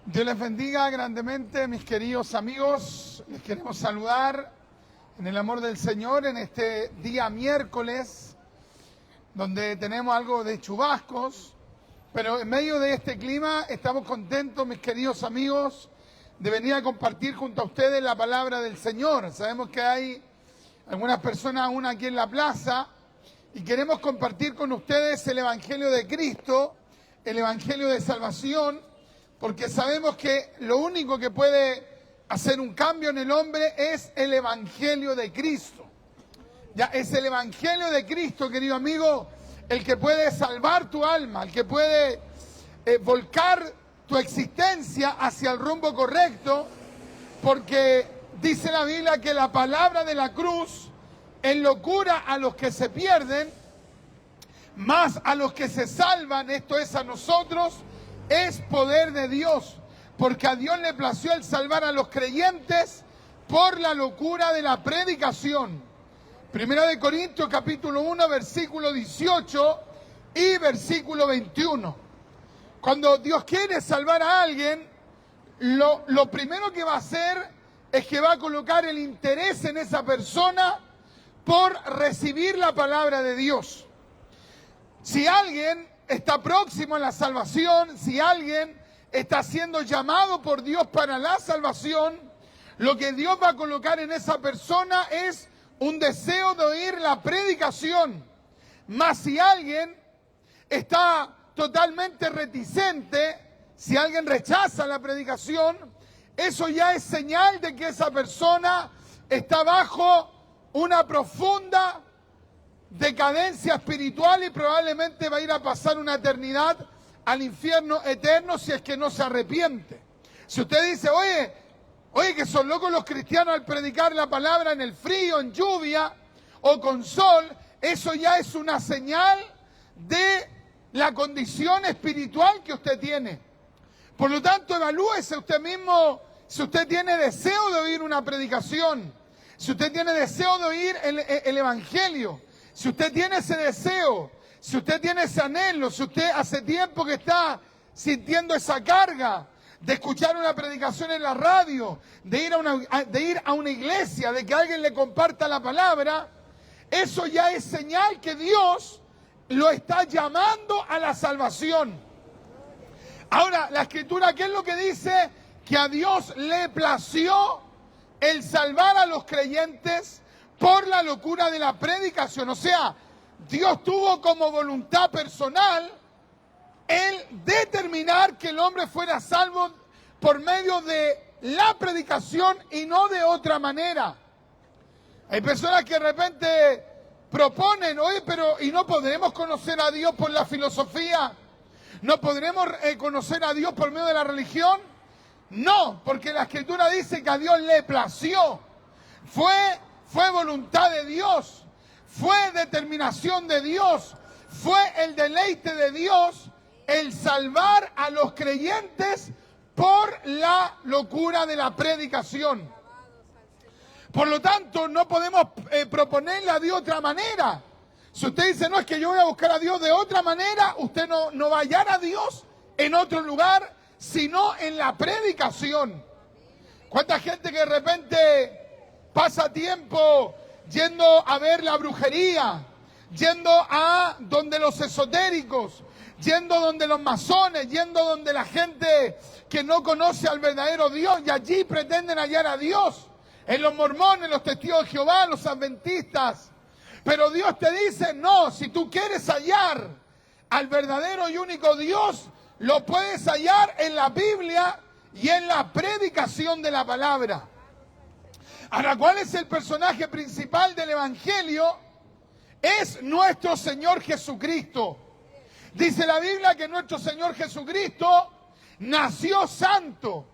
Dios les bendiga grandemente, mis queridos amigos. Les queremos saludar en el amor del Señor en este día miércoles, donde tenemos algo de chubascos, pero en medio de este clima estamos contentos, mis queridos amigos, de venir a compartir junto a ustedes la palabra del Señor. Sabemos que hay algunas personas aún aquí en la plaza y queremos compartir con ustedes el Evangelio de Cristo, el Evangelio de salvación, porque sabemos que lo único que puede hacer un cambio en el hombre es el Evangelio de Cristo. Ya es el Evangelio de Cristo, querido amigo, el que puede salvar tu alma, el que puede volcar tu existencia hacia el rumbo correcto, porque dice la Biblia que la palabra de la cruz es locura a los que se pierden, más a los que se salvan, esto es a nosotros, es poder de Dios, porque a Dios le plació el salvar a los creyentes por la locura de la predicación. Primera de Corintios capítulo 1, versículo 18 y versículo 21. Cuando Dios quiere salvar a alguien, lo primero que va a hacer es que va a colocar el interés en esa persona por recibir la palabra de Dios. Si alguien está próximo a la salvación, si alguien está siendo llamado por Dios para la salvación, lo que Dios va a colocar en esa persona es un deseo de oír la predicación. Mas si alguien está totalmente reticente, si alguien rechaza la predicación, eso ya es señal de que esa persona está bajo una profunda decadencia espiritual y probablemente va a ir a pasar una eternidad al infierno eterno si es que no se arrepiente. Si usted dice, oye, que son locos los cristianos al predicar la palabra en el frío, en lluvia o con sol, eso ya es una señal de la condición espiritual que usted tiene. Por lo tanto, evalúese usted mismo si usted tiene deseo de oír una predicación, si usted tiene deseo de oír el Evangelio. Si usted tiene ese deseo, si usted tiene ese anhelo, si usted hace tiempo que está sintiendo esa carga de escuchar una predicación en la radio, de ir a una iglesia, de que alguien le comparta la palabra, eso ya es señal que Dios lo está llamando a la salvación. Ahora, la Escritura, ¿qué es lo que dice? Que a Dios le plació el salvar a los creyentes por la locura de la predicación. O sea, Dios tuvo como voluntad personal el determinar que el hombre fuera salvo por medio de la predicación y no de otra manera. Hay personas que de repente proponen, oye, pero ¿y no podremos conocer a Dios por la filosofía? ¿No podremos conocer a Dios por medio de la religión? No, porque la Escritura dice que a Dios le plació. Fue voluntad de Dios, fue determinación de Dios, fue el deleite de Dios el salvar a los creyentes por la locura de la predicación. Por lo tanto, no podemos proponerle a Dios de otra manera. Si usted dice, no, es que yo voy a buscar a Dios de otra manera, usted no va a hallar a Dios en otro lugar, sino en la predicación. ¿Cuánta gente que de repente pasa tiempo yendo a ver la brujería, yendo a donde los esotéricos, yendo donde los masones, yendo donde la gente que no conoce al verdadero Dios y allí pretenden hallar a Dios? En los mormones, los testigos de Jehová, los adventistas. Pero Dios te dice, no, si tú quieres hallar al verdadero y único Dios, lo puedes hallar en la Biblia y en la predicación de la palabra. Ahora, ¿cuál es el personaje principal del Evangelio? Es nuestro Señor Jesucristo. Dice la Biblia que nuestro Señor Jesucristo nació santo,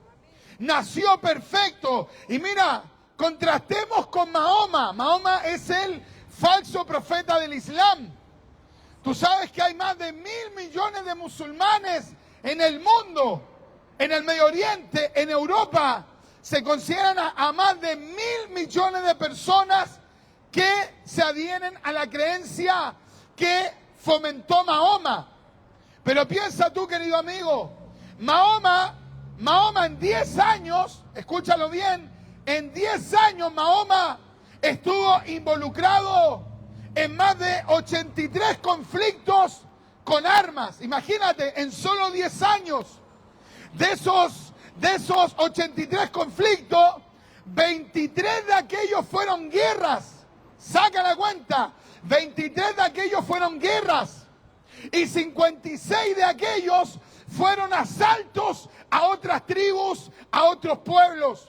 nació perfecto. Y mira, contrastemos con Mahoma. Mahoma es el falso profeta del Islam. Tú sabes que hay más de 1.000 millones de musulmanes en el mundo, en el Medio Oriente, en Europa. Se consideran a más de 1.000 millones de personas que se adhieren a la creencia que fomentó Mahoma. Pero piensa tú, querido amigo, Mahoma Mahoma en 10 años, escúchalo bien, en 10 años Mahoma estuvo involucrado en más de 83 conflictos con armas. Imagínate, en solo 10 años. De esos 83 conflictos, 23 de aquellos fueron guerras. Saca la cuenta. 23 de aquellos fueron guerras. Y 56 de aquellos fueron asaltos a otras tribus, a otros pueblos.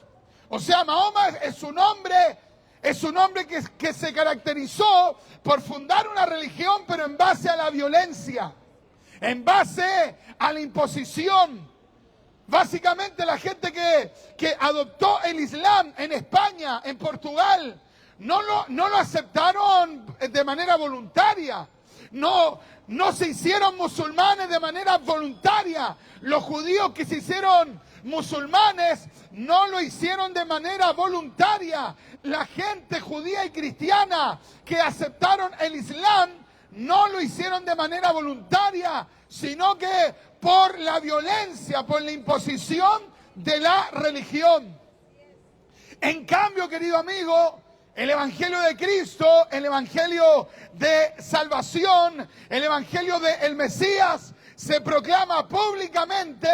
O sea, Mahoma es un hombre que se caracterizó por fundar una religión, pero en base a la violencia, en base a la imposición. Básicamente la gente que adoptó el Islam en España, en Portugal, no lo aceptaron de manera voluntaria. No se hicieron musulmanes de manera voluntaria. Los judíos que se hicieron musulmanes no lo hicieron de manera voluntaria. La gente judía y cristiana que aceptaron el Islam no lo hicieron de manera voluntaria, sino que por la violencia, por la imposición de la religión. En cambio, querido amigo, el Evangelio de Cristo, el Evangelio de salvación, el Evangelio del Mesías, se proclama públicamente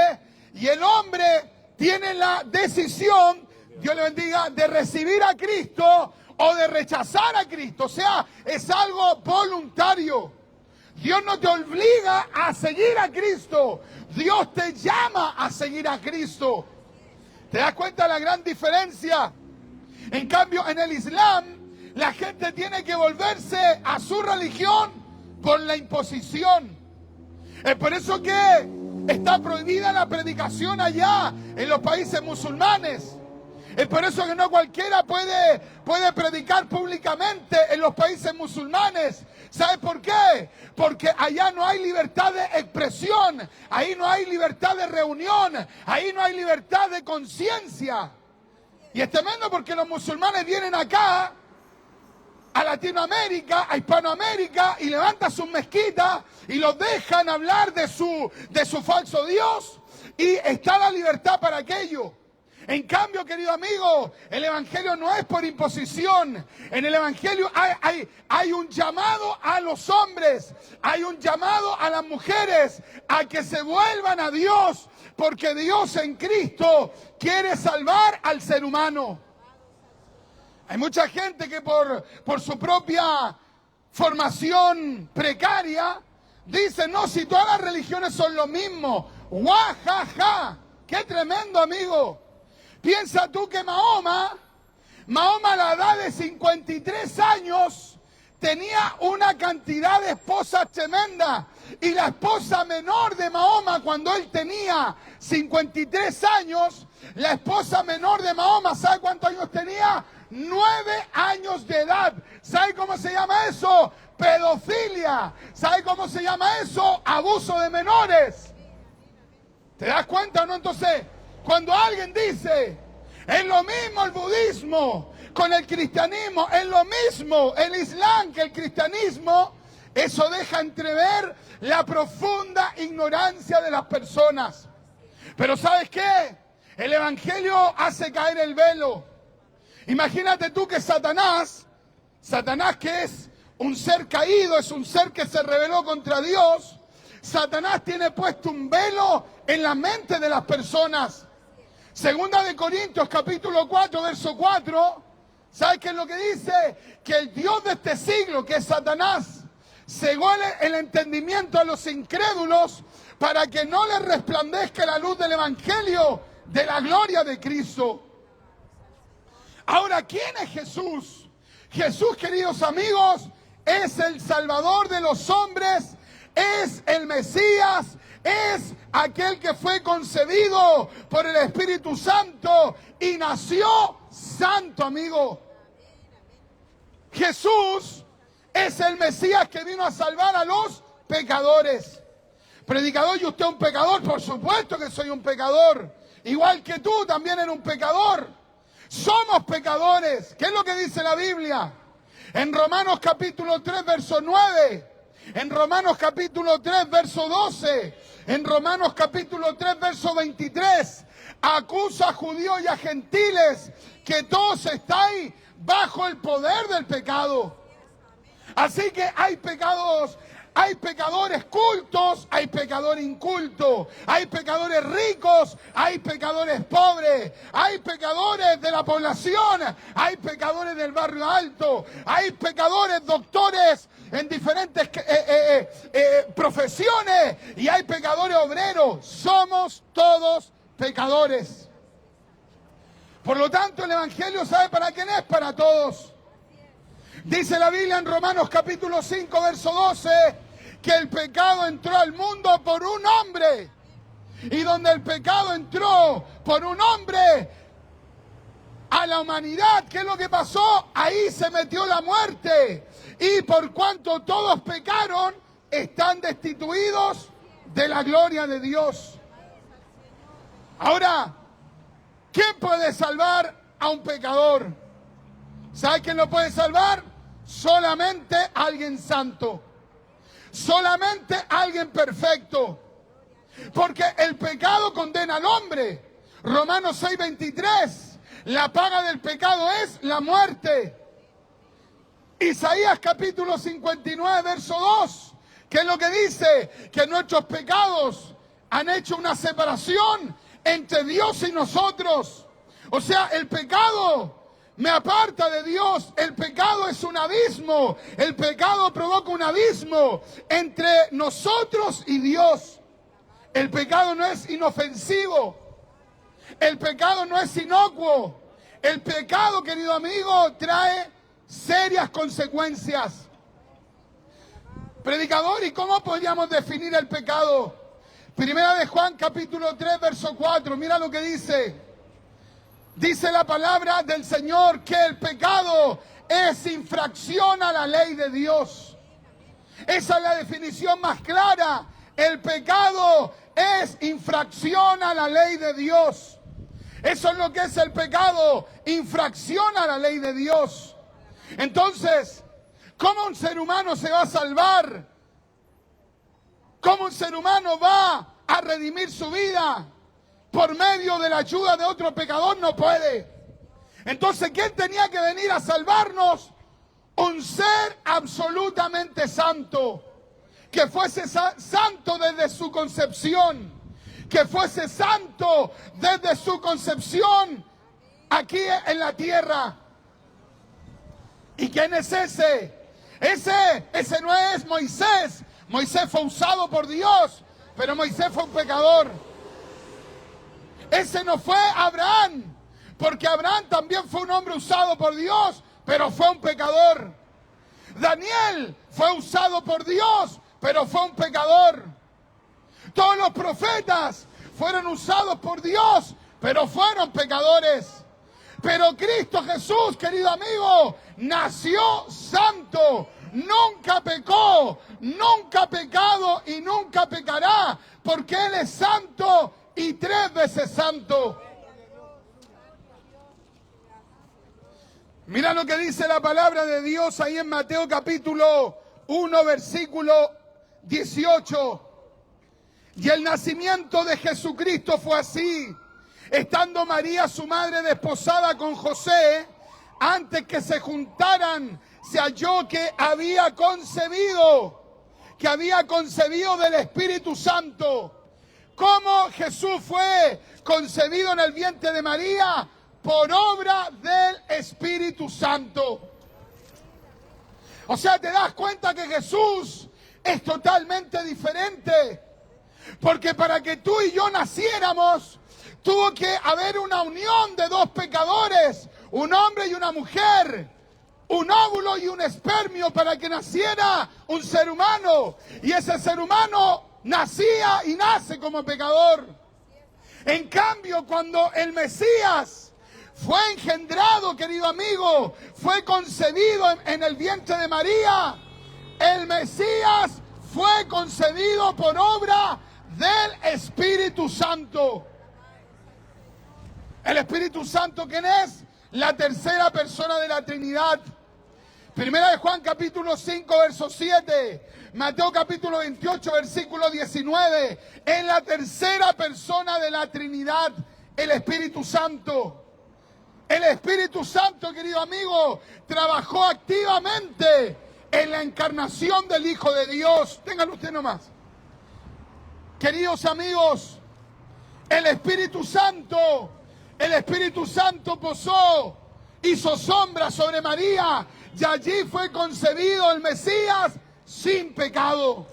y el hombre tiene la decisión, Dios le bendiga, de recibir a Cristo o de rechazar a Cristo. O sea, es algo voluntario. Dios no te obliga a seguir a Cristo. Dios te llama a seguir a Cristo. ¿Te das cuenta de la gran diferencia? En cambio, en el Islam, la gente tiene que volverse a su religión por la imposición. Es por eso que está prohibida la predicación allá, en los países musulmanes. Es por eso que no cualquiera puede predicar públicamente en los países musulmanes. ¿Sabe por qué? Porque allá no hay libertad de expresión, ahí no hay libertad de reunión, ahí no hay libertad de conciencia. Y es tremendo porque los musulmanes vienen acá, a Latinoamérica, a Hispanoamérica, y levantan sus mezquitas y los dejan hablar de su falso Dios, y está la libertad para aquello. En cambio, querido amigo, el Evangelio no es por imposición. En el Evangelio hay un llamado a los hombres, hay un llamado a las mujeres a que se vuelvan a Dios, porque Dios en Cristo quiere salvar al ser humano. Hay mucha gente que por su propia formación precaria dice, no, si todas las religiones son lo mismo. ¡Guajaja! ¡Qué tremendo, amigo! Piensa tú que Mahoma a la edad de 53 años tenía una cantidad de esposas tremenda. Y la esposa menor de Mahoma, cuando él tenía 53 años, la esposa menor de Mahoma, ¿sabe cuántos años tenía? 9 años de edad. ¿Sabe cómo se llama eso? Pedofilia. ¿Sabe cómo se llama eso? Abuso de menores. ¿Te das cuenta o no? Entonces, cuando alguien dice, es lo mismo el budismo con el cristianismo, es lo mismo el Islam que el cristianismo, eso deja entrever la profunda ignorancia de las personas. Pero ¿sabes qué? El Evangelio hace caer el velo. Imagínate tú que Satanás que es un ser caído, es un ser que se rebeló contra Dios, Satanás tiene puesto un velo en la mente de las personas. Segunda de Corintios, capítulo 4, verso 4, ¿sabes qué es lo que dice? Que el Dios de este siglo, que es Satanás, cegó el entendimiento a los incrédulos para que no les resplandezca la luz del Evangelio de la gloria de Cristo. Ahora, ¿quién es Jesús? Jesús, queridos amigos, es el Salvador de los hombres, es el Mesías, es aquel que fue concebido por el Espíritu Santo y nació santo, amigo. Jesús es el Mesías que vino a salvar a los pecadores. Predicador, ¿y usted es un pecador? Por supuesto que soy un pecador. Igual que tú, también eres un pecador. Somos pecadores. ¿Qué es lo que dice la Biblia? En Romanos capítulo 3, verso 9. En Romanos capítulo 3, verso 12. en Romanos capítulo 3, verso 23, acusa a judíos y a gentiles que todos estáis bajo el poder del pecado. Así que hay pecados, hay pecadores cultos, hay pecadores incultos, hay pecadores ricos, hay pecadores pobres, hay pecadores de la población, hay pecadores del barrio alto, hay pecadores doctores en diferentes profesiones y hay pecadores obreros. Somos todos pecadores. Por lo tanto, el Evangelio, ¿sabe para quién es? Para todos. Dice la Biblia en Romanos capítulo 5, verso 12, que el pecado entró al mundo por un hombre. Y donde el pecado entró por un hombre a la humanidad, ¿qué es lo que pasó? Ahí se metió la muerte. Y por cuanto todos pecaron, están destituidos de la gloria de Dios. Ahora, ¿quién puede salvar a un pecador? ¿Sabe quién lo puede salvar? Solamente alguien santo. Solamente alguien perfecto. Porque el pecado condena al hombre. Romanos 6:23. La paga del pecado es la muerte. Isaías capítulo 59, verso 2. ¿Qué es lo que dice? Que nuestros pecados han hecho una separación entre Dios y nosotros. O sea, el pecado me aparta de Dios. El pecado es un abismo. El pecado provoca un abismo entre nosotros y Dios. El pecado no es inofensivo. El pecado no es inocuo. El pecado, querido amigo, trae serias consecuencias. Predicador, ¿y cómo podríamos definir el pecado? Primera de Juan capítulo 3, verso 4. Mira lo que dice. Dice la palabra del Señor que el pecado es infracción a la ley de Dios. Esa es la definición más clara. El pecado es infracción a la ley de Dios. Eso es lo que es el pecado, infracción a la ley de Dios. Entonces, ¿cómo un ser humano se va a salvar? ¿Cómo un ser humano va a redimir su vida? Por medio de la ayuda de otro pecador no puede. Entonces, ¿quién tenía que venir a salvarnos? Un ser absolutamente santo, que fuese santo desde su concepción, que fuese santo desde su concepción aquí en la tierra. ¿Y quién es ese? Ese no es Moisés. Moisés fue usado por Dios, pero Moisés fue un pecador. Ese no fue Abraham, porque Abraham también fue un hombre usado por Dios, pero fue un pecador. Daniel fue usado por Dios, pero fue un pecador. Todos los profetas fueron usados por Dios, pero fueron pecadores. Pero Cristo Jesús, querido amigo, nació santo, nunca pecó, nunca ha pecado y nunca pecará, porque Él es santo y 3 veces santo. Mira lo que dice la palabra de Dios ahí en Mateo capítulo 1, versículo 18. Y el nacimiento de Jesucristo fue así. Estando María, su madre, desposada con José, antes que se juntaran, se halló que había concebido del Espíritu Santo. ¿Cómo Jesús fue concebido en el vientre de María? Por obra del Espíritu Santo. O sea, te das cuenta que Jesús es totalmente diferente. Porque para que tú y yo naciéramos, tuvo que haber una unión de 2 pecadores, un hombre y una mujer, un óvulo y un espermio, para que naciera un ser humano. Y ese ser humano nacía y nace como pecador. En cambio, cuando el Mesías fue engendrado, querido amigo, fue concebido en el vientre de María, el Mesías fue concebido por obra del Espíritu Santo. ¿El Espíritu Santo quién es? La tercera persona de la Trinidad. Primera de Juan capítulo 5 verso 7, Mateo capítulo 28 versículo 19, en la tercera persona de la Trinidad, el Espíritu Santo. El Espíritu Santo, querido amigo, trabajó activamente en la encarnación del Hijo de Dios. Téngalo usted nomás. Queridos amigos, el Espíritu Santo posó, hizo sombra sobre María, y allí fue concebido el Mesías sin pecado.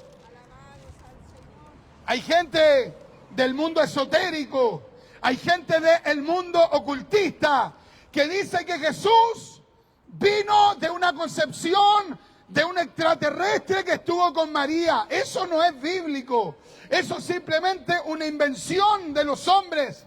Hay gente del mundo esotérico, hay gente del mundo ocultista que dice que Jesús vino de una concepción de un extraterrestre que estuvo con María. Eso no es bíblico, eso es simplemente una invención de los hombres.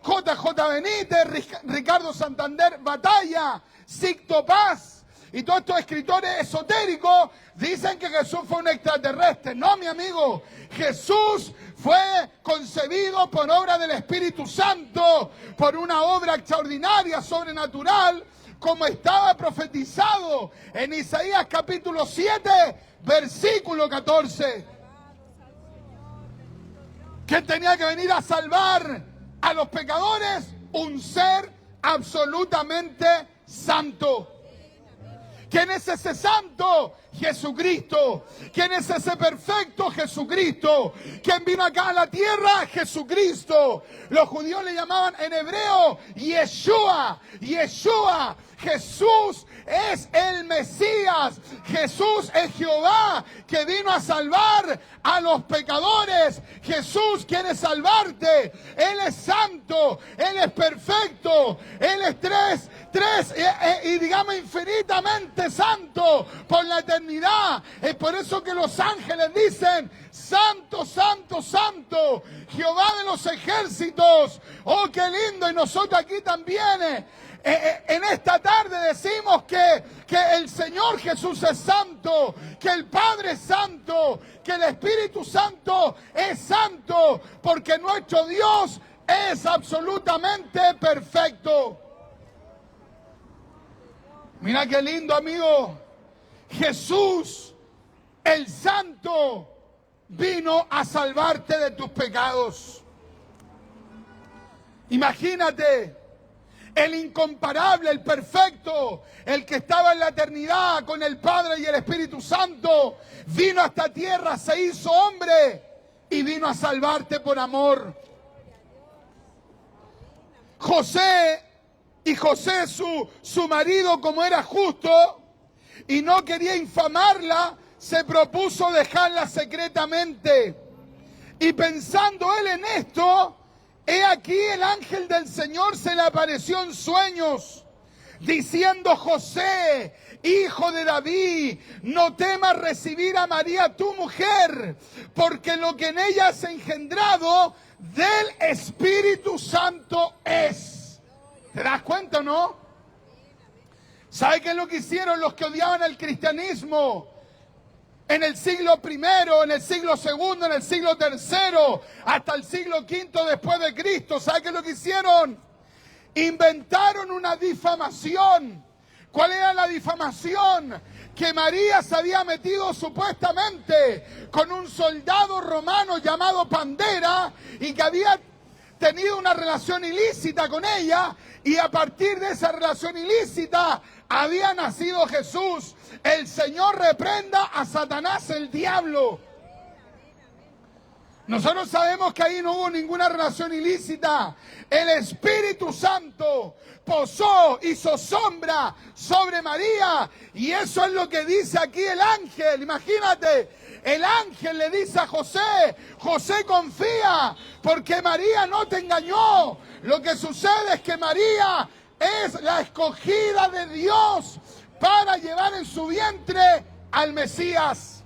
JJ Benítez, Ricardo Santander Batalla, Sixto Paz y todos estos escritores esotéricos dicen que Jesús fue un extraterrestre. No, mi amigo, Jesús fue concebido por obra del Espíritu Santo, por una obra extraordinaria, sobrenatural, como estaba profetizado en Isaías capítulo 7, versículo 14. ¿Quién tenía que venir a salvar a los pecadores? Un ser absolutamente santo. ¿Quién es ese santo? Jesucristo. ¿Quién es ese perfecto? Jesucristo. ¿Quién vino acá a la tierra? Jesucristo. Los judíos le llamaban en hebreo Yeshua. Yeshua. Jesús es el Mesías. Jesús es Jehová que vino a salvar a los pecadores. Jesús quiere salvarte. Él es santo. Él es perfecto. Él es tres y digamos infinitamente santo por la eternidad. Es por eso que los ángeles dicen: santo, santo, santo, Jehová de los ejércitos. Oh, qué lindo. Y nosotros aquí también en esta tarde decimos que el Señor Jesús es santo, que el Padre es santo, que el Espíritu Santo es santo, porque nuestro Dios es absolutamente perfecto. Mira qué lindo, amigo. Jesús, el Santo, vino a salvarte de tus pecados. Imagínate, el incomparable, el perfecto, el que estaba en la eternidad con el Padre y el Espíritu Santo, vino a esta tierra, se hizo hombre y vino a salvarte por amor. José, su marido, como era justo y no quería infamarla, se propuso dejarla secretamente. Y pensando él en esto, he aquí el ángel del Señor se le apareció en sueños, diciendo: José, hijo de David, no temas recibir a María tu mujer, porque lo que en ella has engendrado del Espíritu Santo es. ¿Te das cuenta o no? ¿Sabe qué es lo que hicieron los que odiaban el cristianismo? En el siglo I, en el siglo II, en el siglo III, hasta el siglo V después de Cristo. ¿Sabe qué es lo que hicieron? Inventaron una difamación. ¿Cuál era la difamación? Que María se había metido supuestamente con un soldado romano llamado Pandera y que había tenido una relación ilícita con ella, y a partir de esa relación ilícita había nacido Jesús. El Señor reprenda a Satanás, el diablo. Nosotros sabemos que ahí no hubo ninguna relación ilícita. El Espíritu Santo posó, hizo sombra sobre María, y eso es lo que dice aquí el ángel. Imagínate, el ángel le dice a José: José, confía, porque María no te engañó. Lo que sucede es que María es la escogida de Dios para llevar en su vientre al Mesías.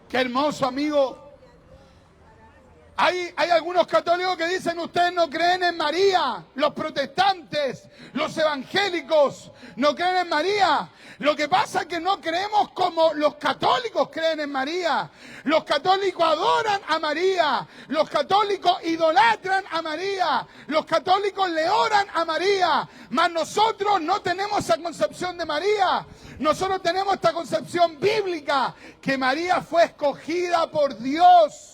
Qué hermoso, amigo. Hay algunos católicos que dicen ustedes no creen en María. Los protestantes, los evangélicos no creen en María. Lo que pasa es que no creemos como los católicos creen en María. Los católicos adoran a María. Los católicos idolatran a María. Los católicos le oran a María. Mas nosotros no tenemos esa concepción de María. Nosotros tenemos esta concepción bíblica, que María fue escogida por Dios.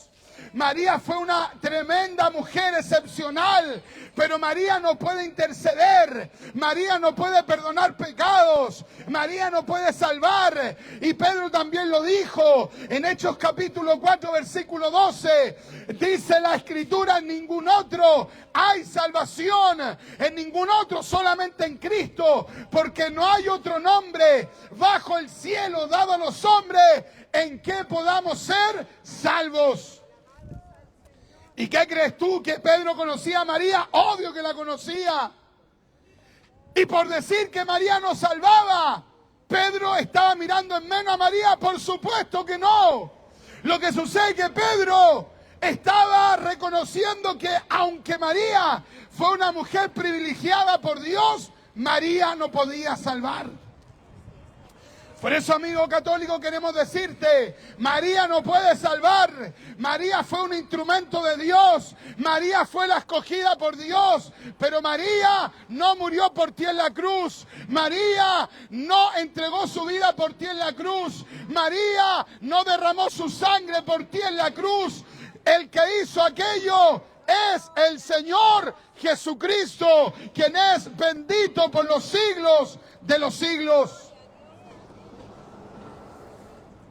María fue una tremenda mujer excepcional, pero María no puede interceder, María no puede perdonar pecados, María no puede salvar. Y Pedro también lo dijo en Hechos capítulo 4, versículo 12. Dice la Escritura: en ningún otro hay salvación, en ningún otro, solamente en Cristo, porque no hay otro nombre bajo el cielo dado a los hombres en que podamos ser salvos. ¿Y qué crees tú? ¿Que Pedro conocía a María? Obvio que la conocía. Y por decir que María nos salvaba, ¿Pedro estaba mirando en menos a María? Por supuesto que no. Lo que sucede es que Pedro estaba reconociendo que aunque María fue una mujer privilegiada por Dios, María no podía salvar. Por eso, amigo católico, queremos decirte, María no puede salvar. María fue un instrumento de Dios. María fue la escogida por Dios. Pero María no murió por ti en la cruz. María no entregó su vida por ti en la cruz. María no derramó su sangre por ti en la cruz. El que hizo aquello es el Señor Jesucristo, quien es bendito por los siglos de los siglos.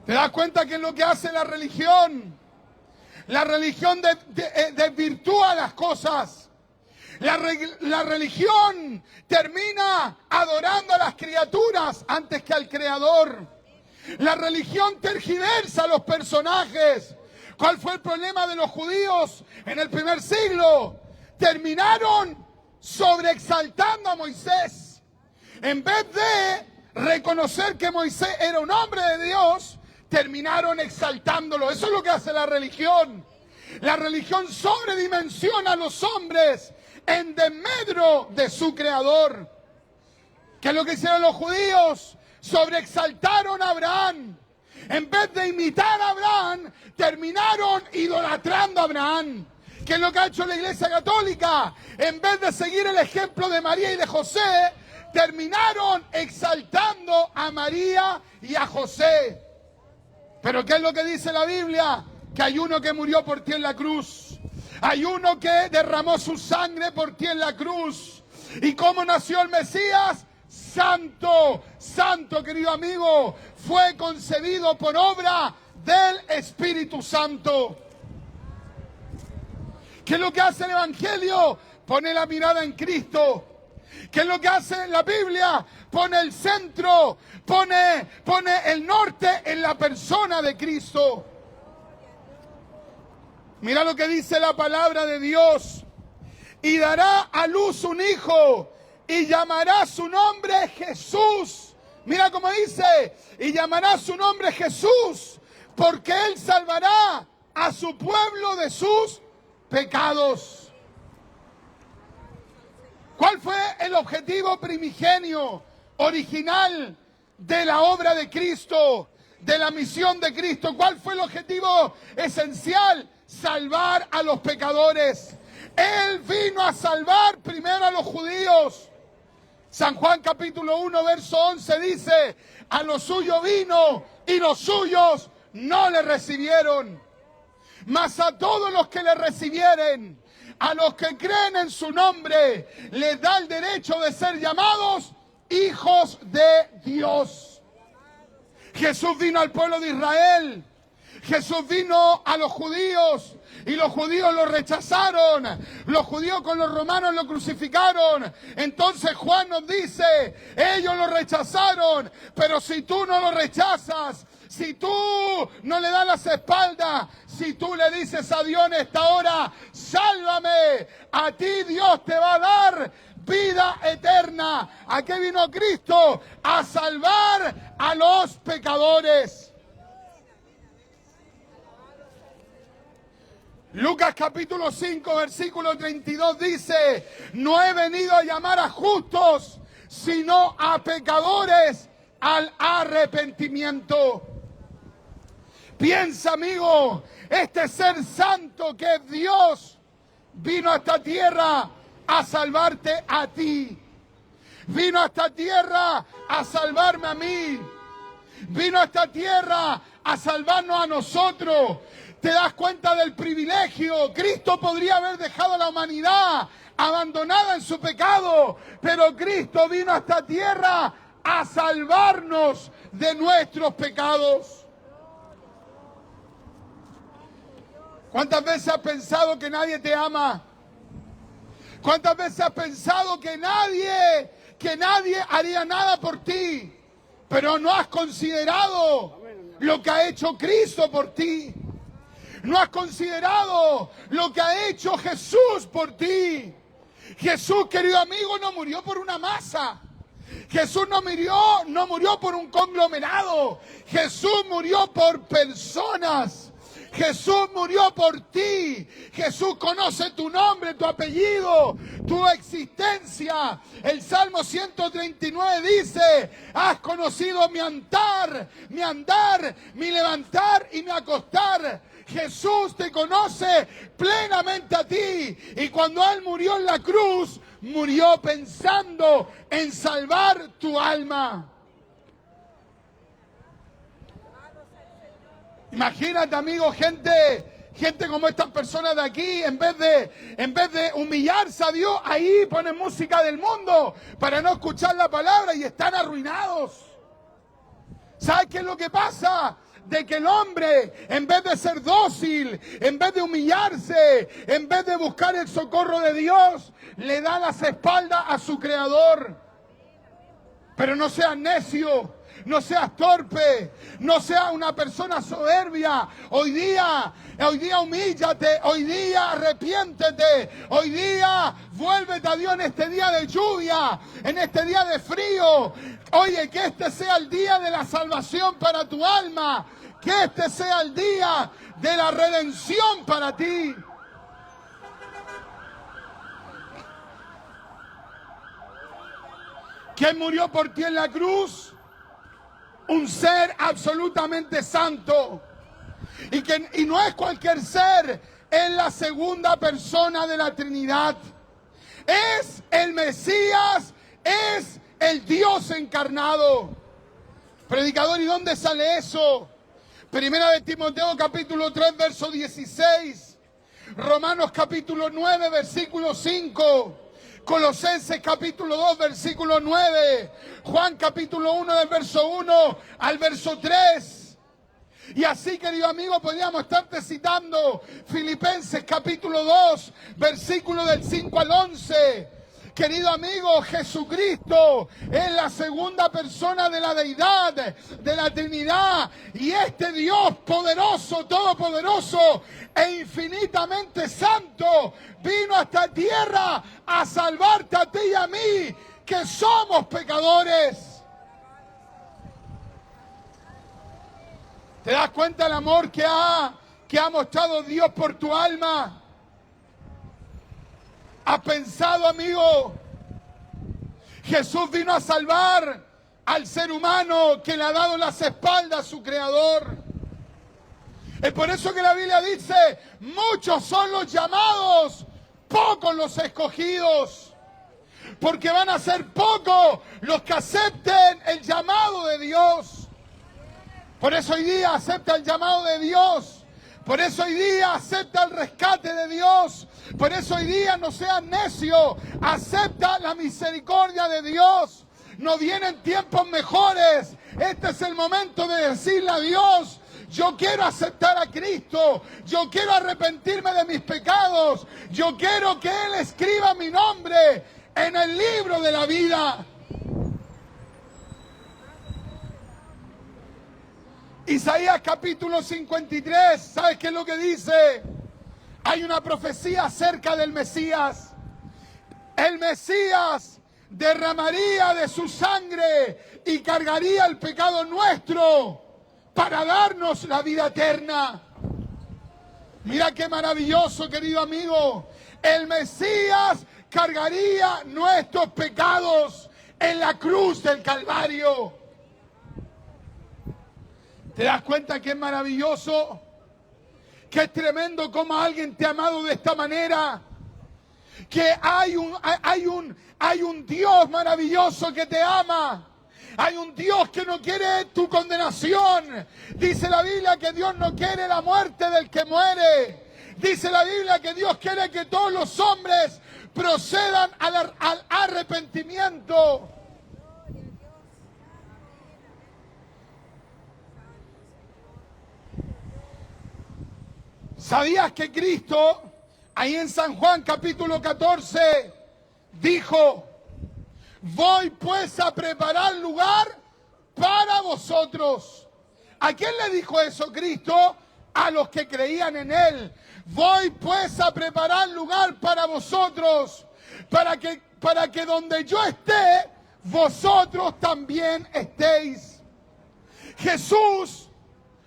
¿Te das cuenta que es lo que hace la religión? La religión desvirtúa las cosas. La religión termina adorando a las criaturas antes que al Creador. La religión tergiversa a los personajes. ¿Cuál fue el problema de los judíos en el primer siglo? Terminaron sobreexaltando a Moisés. En vez de reconocer que Moisés era un hombre de Dios, terminaron exaltándolo. Eso es lo que hace la religión. La religión sobredimensiona a los hombres en desmedro de su Creador. ¿Qué es lo que hicieron los judíos? Sobreexaltaron a Abraham. En vez de imitar a Abraham, terminaron idolatrando a Abraham. ¿Qué es lo que ha hecho la Iglesia Católica? En vez de seguir el ejemplo de María y de José, terminaron exaltando a María y a José. Pero ¿qué es lo que dice la Biblia? Que hay uno que murió por ti en la cruz. Hay uno que derramó su sangre por ti en la cruz. ¿Y cómo nació el Mesías? Santo, santo, querido amigo. Fue concebido por obra del Espíritu Santo. ¿Qué es lo que hace el Evangelio? Pone la mirada en Cristo. ¿Qué es lo que hace la Biblia? Pone el centro, pone el norte en la persona de Cristo. Mira lo que dice la palabra de Dios. Y dará a luz un hijo y llamará su nombre Jesús. Mira cómo dice, y llamará su nombre Jesús, porque él salvará a su pueblo de sus pecados. ¿Cuál fue el objetivo primigenio, original de la obra de Cristo, de la misión de Cristo? ¿Cuál fue el objetivo esencial? Salvar a los pecadores. Él vino a salvar primero a los judíos. San Juan capítulo 1, verso 11 dice, a los suyos vino y los suyos no le recibieron. Mas a todos los que le recibieren, a los que creen en su nombre, les da el derecho de ser llamados hijos de Dios. Jesús vino al pueblo de Israel. Jesús vino a los judíos y los judíos lo rechazaron. Los judíos con los romanos lo crucificaron. Entonces Juan nos dice, ellos lo rechazaron, pero si tú no lo rechazas, si tú no le das las espaldas, si tú le dices a Dios en esta hora, sálvame, a ti Dios te va a dar vida eterna. ¿A qué vino Cristo? A salvar a los pecadores. Lucas capítulo 5, versículo 32 dice: no he venido a llamar a justos, sino a pecadores al arrepentimiento. Piensa, amigo, este ser santo que es Dios vino a esta tierra a salvarte a ti. Vino a esta tierra a salvarme a mí. Vino a esta tierra a salvarnos a nosotros. ¿Te das cuenta del privilegio? Cristo podría haber dejado a la humanidad abandonada en su pecado, pero Cristo vino a esta tierra a salvarnos de nuestros pecados. ¿Cuántas veces has pensado que nadie te ama? ¿Cuántas veces has pensado que nadie haría nada por ti? Pero no has considerado lo que ha hecho Cristo por ti. No has considerado lo que ha hecho Jesús por ti. Jesús, querido amigo, no murió por una masa. Jesús no murió por un conglomerado. Jesús murió por personas. Jesús murió por ti. Jesús conoce tu nombre, tu apellido, tu existencia. El Salmo 139 dice: has conocido mi andar, mi levantar y mi acostar. Jesús te conoce plenamente a ti. Y cuando Él murió en la cruz, murió pensando en salvar tu alma. Imagínate, amigo, gente como estas personas de aquí, en vez de humillarse a Dios, ahí ponen música del mundo para no escuchar la palabra y están arruinados. ¿Sabes qué es lo que pasa? De que el hombre, en vez de ser dócil, en vez de humillarse, en vez de buscar el socorro de Dios, le da las espaldas a su Creador. Pero no seas necio. No seas torpe, no seas una persona soberbia. Hoy día humíllate, hoy día arrepiéntete, hoy día vuélvete a Dios en este día de lluvia, en este día de frío. Oye, que este sea el día de la salvación para tu alma, que este sea el día de la redención para ti. ¿Quién murió por ti en la cruz? Un ser absolutamente santo. Y no es cualquier ser, es la segunda persona de la Trinidad. Es el Mesías, es el Dios encarnado. Predicador, ¿y dónde sale eso? Primera de Timoteo capítulo 3, verso 16. Romanos capítulo 9, versículo 5. Colosenses capítulo 2, versículo 9. Juan capítulo 1, del verso 1 al verso 3. Y así, querido amigo, podríamos estarte citando Filipenses capítulo 2, versículo del 5 al 11. Querido amigo, Jesucristo es la segunda persona de la deidad, de la Trinidad. Y este Dios poderoso, todopoderoso e infinitamente santo vino a esta tierra a salvarte a ti y a mí, que somos pecadores. ¿Te das cuenta del amor que ha mostrado Dios por tu alma? ¿Has pensado, amigo? Jesús vino a salvar al ser humano que le ha dado las espaldas a su Creador. Es por eso que la Biblia dice: muchos son los llamados, pocos los escogidos. Porque van a ser pocos los que acepten el llamado de Dios. Por eso hoy día acepta el llamado de Dios. Por eso hoy día acepta el rescate de Dios. Por eso hoy día no seas necio. Acepta la misericordia de Dios. No vienen tiempos mejores. Este es el momento de decirle a Dios: yo quiero aceptar a Cristo. Yo quiero arrepentirme de mis pecados. Yo quiero que Él escriba mi nombre en el libro de la vida. Isaías capítulo 53, ¿sabes qué es lo que dice? Hay una profecía acerca del Mesías. El Mesías derramaría de su sangre y cargaría el pecado nuestro para darnos la vida eterna. Mira qué maravilloso, querido amigo. El Mesías cargaría nuestros pecados en la cruz del Calvario. ¿Te das cuenta que es maravilloso? Que es tremendo como alguien te ha amado de esta manera. Que hay un Dios maravilloso que te ama. Hay un Dios que no quiere tu condenación. Dice la Biblia que Dios no quiere la muerte del que muere. Dice la Biblia que Dios quiere que todos los hombres procedan al arrepentimiento. ¿Sabías que Cristo, ahí en San Juan capítulo 14, dijo: voy pues a preparar lugar para vosotros? ¿A quién le dijo eso Cristo? A los que creían en Él. Voy pues a preparar lugar para vosotros, para que donde yo esté, vosotros también estéis. Jesús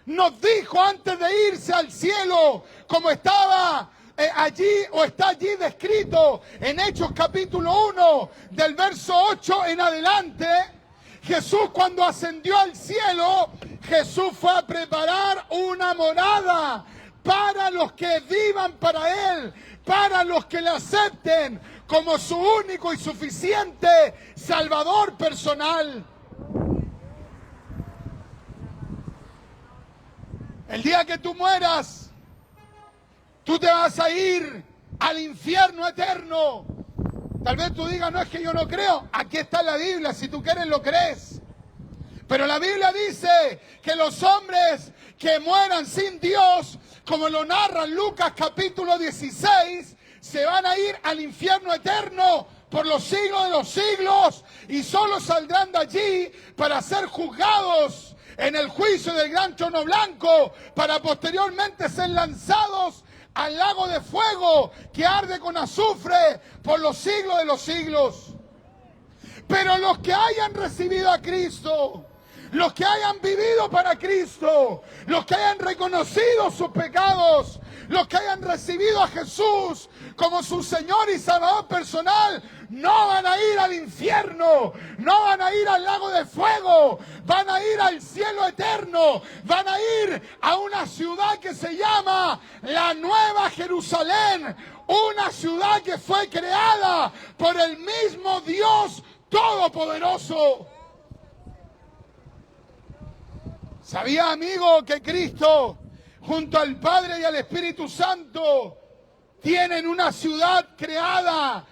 nos dijo antes de irse al cielo, como estaba allí o está allí descrito en Hechos capítulo 1, del verso 8 en adelante. Jesús, cuando ascendió al cielo, Jesús fue a preparar una morada para los que vivan para Él, para los que le acepten como su único y suficiente Salvador personal. El día que tú mueras, tú te vas a ir al infierno eterno. Tal vez tú digas: no, es que yo no creo. Aquí está la Biblia, si tú quieres lo crees. Pero la Biblia dice que los hombres que mueran sin Dios, como lo narra Lucas capítulo 16, se van a ir al infierno eterno por los siglos de los siglos y solo saldrán de allí para ser juzgados en el juicio del gran trono blanco, para posteriormente ser lanzados al lago de fuego que arde con azufre por los siglos de los siglos. Pero los que hayan recibido a Cristo, los que hayan vivido para Cristo, los que hayan reconocido sus pecados, los que hayan recibido a Jesús como su Señor y Salvador personal, no van a ir al infierno, no van a ir al lago de fuego, van a ir al cielo eterno, van a ir a una ciudad que se llama la Nueva Jerusalén, una ciudad que fue creada por el mismo Dios Todopoderoso. ¿Sabía, amigo, que Cristo, junto al Padre y al Espíritu Santo, tienen una ciudad creada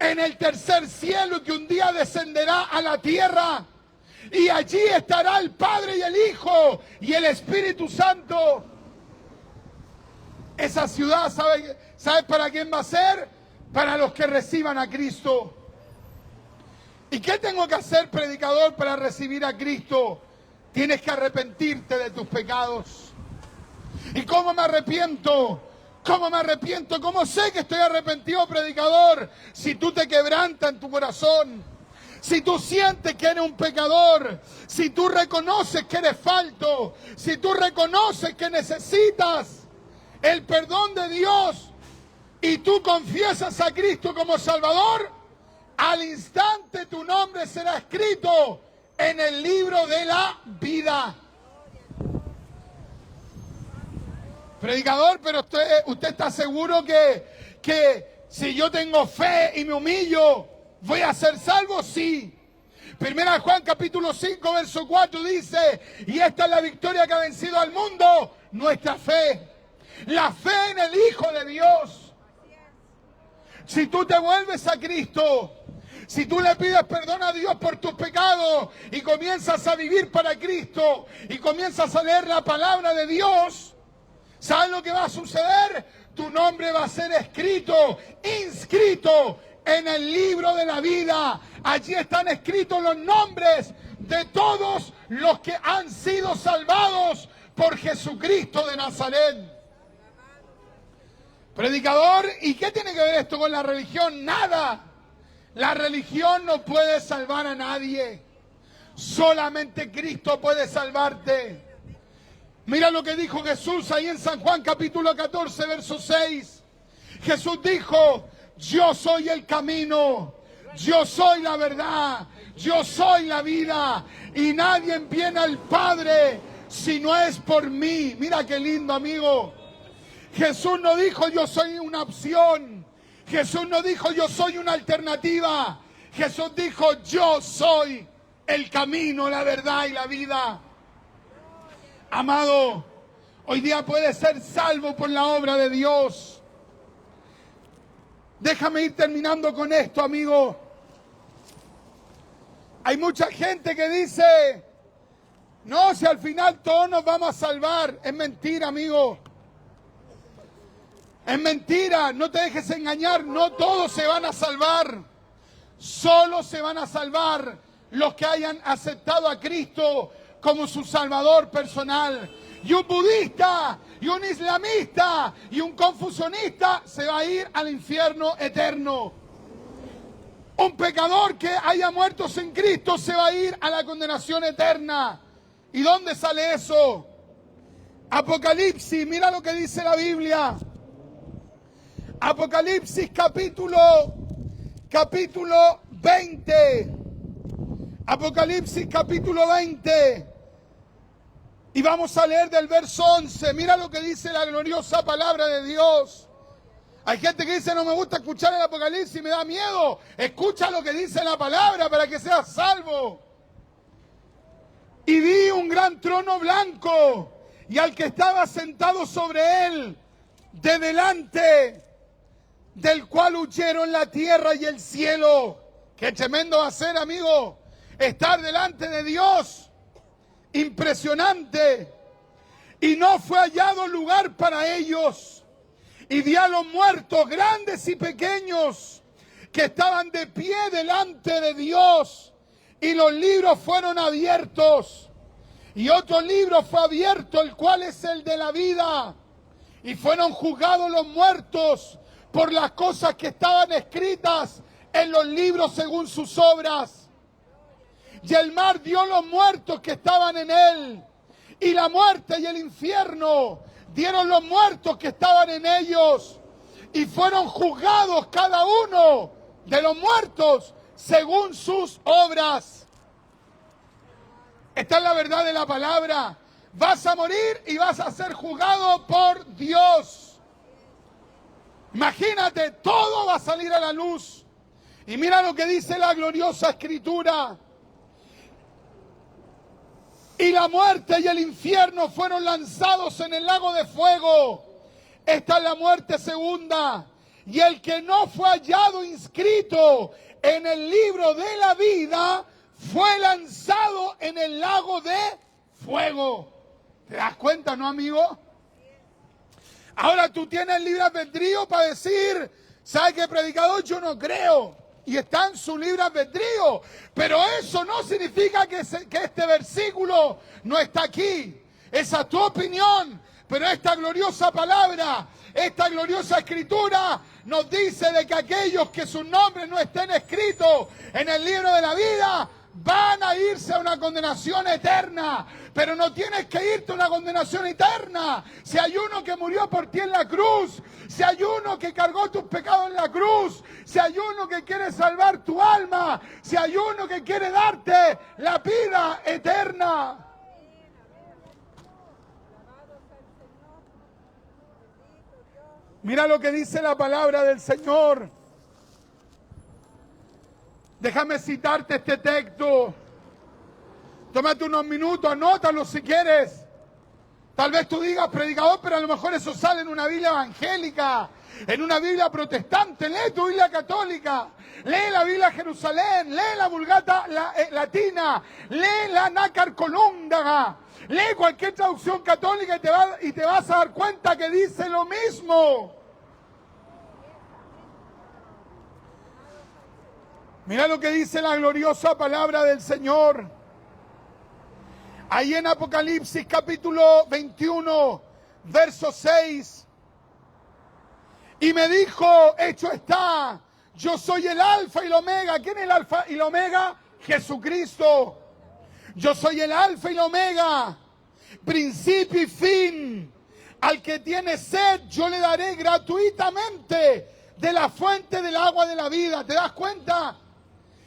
en el tercer cielo y que un día descenderá a la tierra? Y allí estará el Padre y el Hijo y el Espíritu Santo. Esa ciudad, ¿sabe para quién va a ser? Para los que reciban a Cristo. ¿Y qué tengo que hacer, predicador, para recibir a Cristo? Tienes que arrepentirte de tus pecados. ¿Y cómo me arrepiento? ¿Cómo me arrepiento? ¿Cómo sé que estoy arrepentido, predicador? Si tú te quebrantas en tu corazón, si tú sientes que eres un pecador, si tú reconoces que eres falto, si tú reconoces que necesitas el perdón de Dios y tú confiesas a Cristo como Salvador, al instante tu nombre será escrito en el libro de la vida. Predicador, pero usted está seguro que si yo tengo fe y me humillo, ¿voy a ser salvo? Sí. Primera Juan capítulo 5, verso 4 dice: y esta es la victoria que ha vencido al mundo, nuestra fe. La fe en el Hijo de Dios. Si tú te vuelves a Cristo, si tú le pides perdón a Dios por tus pecados y comienzas a vivir para Cristo y comienzas a leer la palabra de Dios, ¿sabes lo que va a suceder? Tu nombre va a ser escrito, inscrito en el libro de la vida. Allí están escritos los nombres de todos los que han sido salvados por Jesucristo de Nazaret. Predicador, ¿y qué tiene que ver esto con la religión? Nada. La religión no puede salvar a nadie. Solamente Cristo puede salvarte. Mira lo que dijo Jesús ahí en San Juan capítulo 14, verso 6. Jesús dijo, yo soy el camino, yo soy la verdad, yo soy la vida, y nadie viene al Padre si no es por mí. Mira qué lindo, amigo. Jesús no dijo yo soy una opción. Jesús no dijo yo soy una alternativa. Jesús dijo yo soy el camino, la verdad y la vida. Amado, hoy día puedes ser salvo por la obra de Dios. Déjame ir terminando con esto, amigo. Hay mucha gente que dice, no, si al final todos nos vamos a salvar. Es mentira, amigo. Es mentira, no te dejes engañar, no todos se van a salvar. Solo se van a salvar los que hayan aceptado a Cristo como su salvador personal. Y un budista, y un islamista, y un confucionista se va a ir al infierno eterno. Un pecador que haya muerto sin Cristo se va a ir a la condenación eterna. ¿Y dónde sale eso? Apocalipsis, mira lo que dice la Biblia. Apocalipsis capítulo 20. Apocalipsis capítulo 20. Y vamos a leer del verso 11. Mira lo que dice la gloriosa palabra de Dios. Hay gente que dice, no me gusta escuchar el Apocalipsis, me da miedo. Escucha lo que dice la palabra para que seas salvo. Y vi un gran trono blanco, y al que estaba sentado sobre él, de delante del cual huyeron la tierra y el cielo. Qué tremendo va a ser, amigo, estar delante de Dios. Impresionante. Y no fue hallado lugar para ellos. Y vi a los muertos, grandes y pequeños, que estaban de pie delante de Dios. Y los libros fueron abiertos. Y otro libro fue abierto, el cual es el de la vida. Y fueron juzgados los muertos por las cosas que estaban escritas en los libros según sus obras. Y el mar dio los muertos que estaban en él. Y la muerte y el infierno dieron los muertos que estaban en ellos. Y fueron juzgados cada uno de los muertos según sus obras. Esta es la verdad de la palabra. Vas a morir y vas a ser juzgado por Dios. Imagínate, todo va a salir a la luz. Y mira lo que dice la gloriosa Escritura. Y la muerte y el infierno fueron lanzados en el lago de fuego. Esta es la muerte segunda. Y el que no fue hallado inscrito en el libro de la vida fue lanzado en el lago de fuego. ¿Te das cuenta, no, amigo? Ahora tú tienes libre albedrío para decir, ¿sabe qué, predicador? Yo no creo. Y está en su libre albedrío. Pero eso no significa que este versículo no está aquí. Esa es tu opinión. Pero esta gloriosa palabra, esta gloriosa escritura nos dice de que aquellos que sus nombres no estén escritos en el libro de la vida van a irse a una condenación eterna. Pero no tienes que irte a una condenación eterna. Si hay uno que murió por ti en la cruz, si hay uno que cargó tus pecados en la cruz, si hay uno que quiere salvar tu alma, si hay uno que quiere darte la vida eterna. Mira lo que dice la palabra del Señor. Déjame citarte este texto. Tómate unos minutos, anótalo si quieres. Tal vez tú digas, predicador, pero a lo mejor eso sale en una Biblia evangélica, en una Biblia protestante. Lee tu Biblia católica, lee la Biblia Jerusalén, lee la Vulgata latina, lee la Nácar Colúndaga, lee cualquier traducción católica y te vas a dar cuenta que dice lo mismo. Mira lo que dice la gloriosa palabra del Señor. Ahí en Apocalipsis capítulo 21, verso 6. Y me dijo, hecho está, yo soy el alfa y el omega. ¿Quién es el alfa y el omega? Jesucristo. Yo soy el alfa y el omega, principio y fin. Al que tiene sed, yo le daré gratuitamente de la fuente del agua de la vida. ¿Te das cuenta?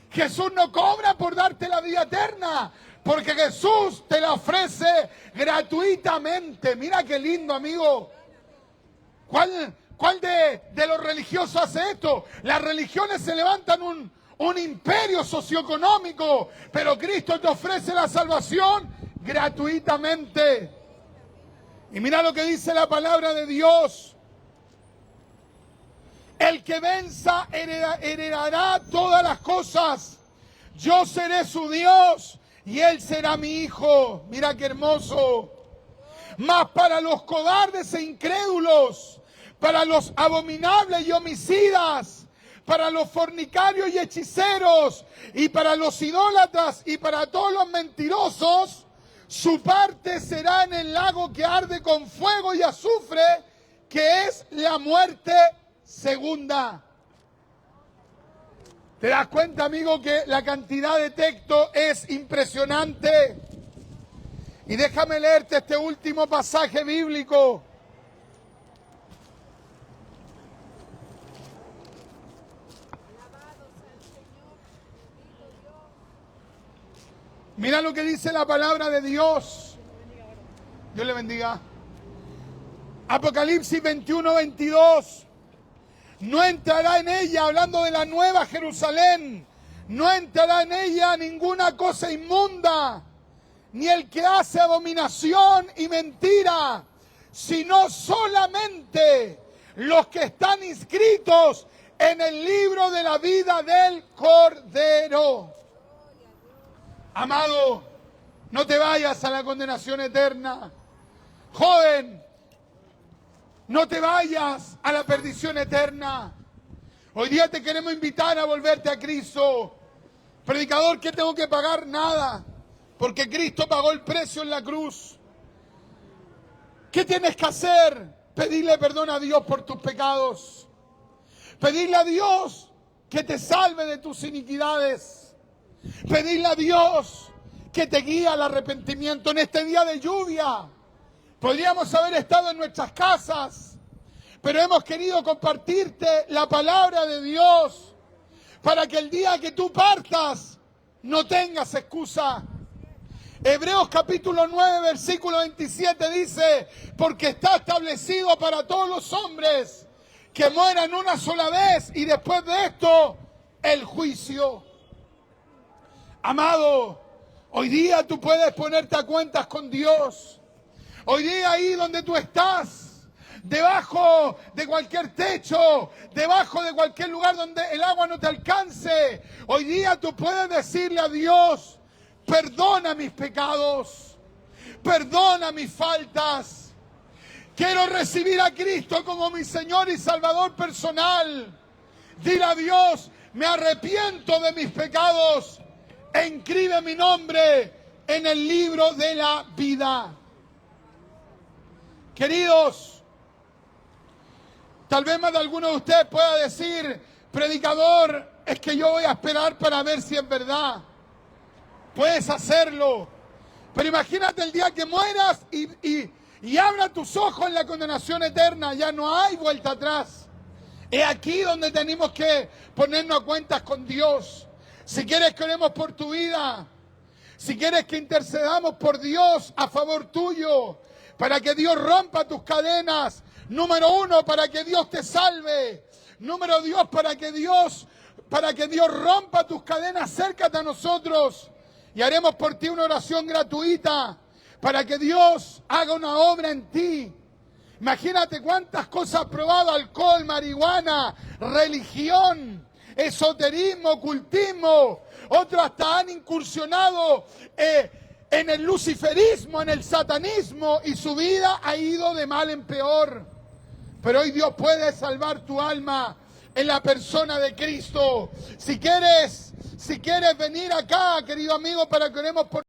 Jesús no cobra por darte la vida eterna, porque Jesús te la ofrece gratuitamente. Mira qué lindo, amigo. ¿Cuál de los religiosos hace esto? Las religiones se levantan un imperio socioeconómico, pero Cristo te ofrece la salvación gratuitamente. Y mira lo que dice la palabra de Dios. El que venza heredará todas las cosas. Yo seré su Dios y él será mi hijo. Mira qué hermoso. Mas para los cobardes e incrédulos, para los abominables y homicidas, para los fornicarios y hechiceros, y para los idólatras y para todos los mentirosos, su parte será en el lago que arde con fuego y azufre, que es la muerte segunda. ¿Te das cuenta, amigo, que la cantidad de texto es impresionante? Y déjame leerte este último pasaje bíblico. Mira lo que dice la palabra de Dios. Dios le bendiga. Apocalipsis 21:22. No entrará en ella, hablando de la nueva Jerusalén, no entrará en ella ninguna cosa inmunda, ni el que hace abominación y mentira, sino solamente los que están inscritos en el libro de la vida del Cordero. Amado, no te vayas a la condenación eterna. Joven, no te vayas a la perdición eterna. Hoy día te queremos invitar a volverte a Cristo. Predicador, ¿qué tengo que pagar? Nada, porque Cristo pagó el precio en la cruz. ¿Qué tienes que hacer? Pedirle perdón a Dios por tus pecados. Pedirle a Dios que te salve de tus iniquidades. Pedirle a Dios que te guíe al arrepentimiento en este día de lluvia. Podríamos haber estado en nuestras casas, pero hemos querido compartirte la palabra de Dios para que el día que tú partas no tengas excusa. Hebreos capítulo 9, versículo 27 dice: porque está establecido para todos los hombres que mueran una sola vez y después de esto el juicio. Amado, hoy día tú puedes ponerte a cuentas con Dios. Hoy día ahí donde tú estás, debajo de cualquier techo, debajo de cualquier lugar donde el agua no te alcance, hoy día tú puedes decirle a Dios: perdona mis pecados, perdona mis faltas. Quiero recibir a Cristo como mi Señor y Salvador personal. Dile a Dios: me arrepiento de mis pecados e inscribe mi nombre en el libro de la vida. Queridos, tal vez más de alguno de ustedes pueda decir: predicador, es que yo voy a esperar para ver si es verdad. Puedes hacerlo, pero imagínate el día que mueras y abra tus ojos en la condenación eterna. Ya no hay vuelta atrás. Es aquí donde tenemos que ponernos a cuentas con Dios. Si quieres que oremos por tu vida, si quieres que intercedamos por Dios a favor tuyo, para que Dios rompa tus cadenas. Número uno, para que Dios te salve. Número dos, para que Dios rompa tus cadenas. Acércate a nosotros y haremos por ti una oración gratuita para que Dios haga una obra en ti. Imagínate cuántas cosas has probado: alcohol, marihuana, religión, esoterismo, ocultismo. Otros hasta han incursionado en el luciferismo, en el satanismo, y su vida ha ido de mal en peor. Pero hoy Dios puede salvar tu alma en la persona de Cristo. Si quieres venir acá, querido amigo, para que oremos por